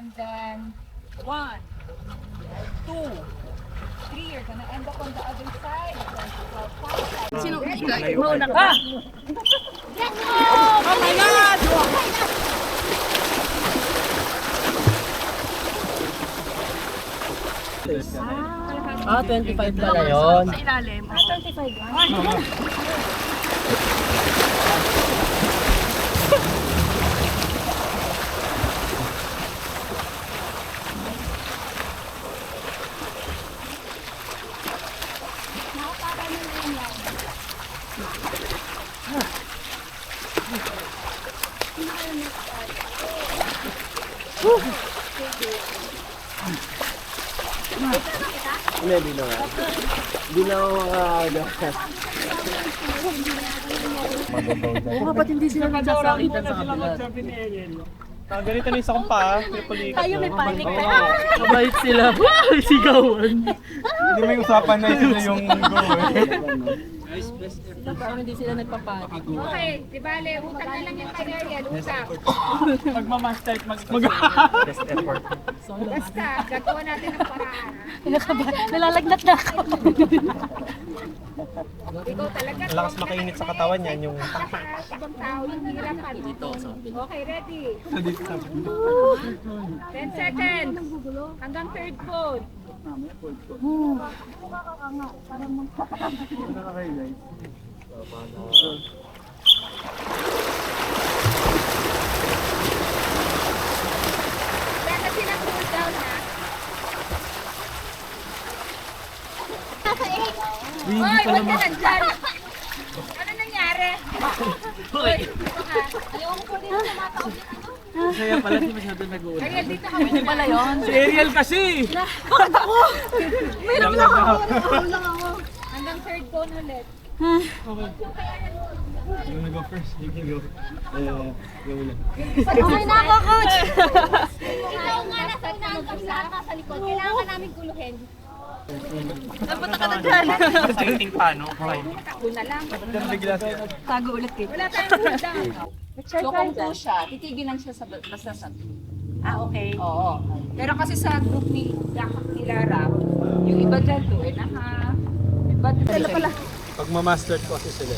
and then 1, 2, 3. You're gonna end up on the other side. Sino? Ready? Mauna ka. Oh my God! Ah, 25 pala yun. Sa ilalim. 25 ba? Hindi, di na. Di na ako makakagas. Oo, ba't hindi sila nagsasakitan sa kabila? Ganito na isa kong paa, triple Tayo may panic ka. Mabait sila. Sigawan. Hindi may usapan na sila yung go Sila parang hindi sila nagpapanik. Okay, di bale, utang na lang yung kay Ariel, utang. Magmamaster, best effort. Basta, gagawa natin ng paraan. Nalalagnat na ako. Ikaw talaga. Lakas makainit sa katawan yan, yung Lahat, ibang tao, yung hirapan. Okay, ready? 10 seconds. Hanggang third phone. Wala na silang cool down, ha? Hoy, huwag ka nandyan! Ano nangyari? Hoy! Ayaw ko din sa mata ko. Kaya pala di masyado nag-uuna. Ariel, dito kami na pala yun. si Ariel kasi! Meron lang ako. Hanggang third phone ulit. Yung nag-go first, you can go. Go ulit. Okay na ako, coach. Ikaw nga nasa lahat nasa likod. Kailangan ka namin guluhin. Napunta ka na dyan. Thinking paano? Takbo na lang. Diyan bigla siya. Tago ulit eh. Wala tayong cool down. So kung po siya, titigilan siya sa basta sa... Okay. Oo. Pero kasi sa group ni Lara, yung iba dyan to, iba dyan pala. Pag ma-master ko kasi sila.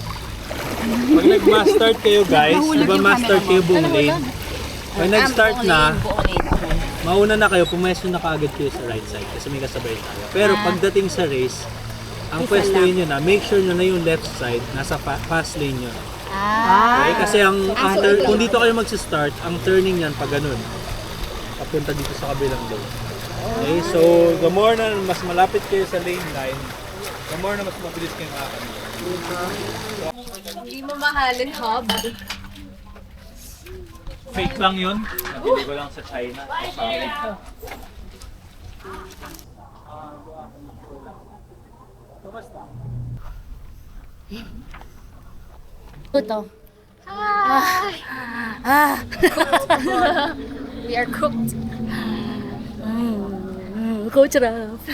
Pag nag-master kayo guys, diba master kayo buong lane? Pag nag-start na, mauna na kayo, pumwesto na kaagad kayo sa right side kasi may kasabay tayo. Pero pagdating sa race, ang pwestuhin nyo na, make sure nyo na yung left side, nasa fast lane nyo. Okay? Kasi kung dito kayo mag-start, ang turning yan pag ganun. Papunta dito sa kabilang lane. Okay, so the more na mas malapit kayo sa lane line, the more na mas mabilis kayo makakalimutan. Hindi mo mahalin, Hob. Fake lang yun. Nabili ko lang sa China. Ito. We are cooked. Coach Ralph.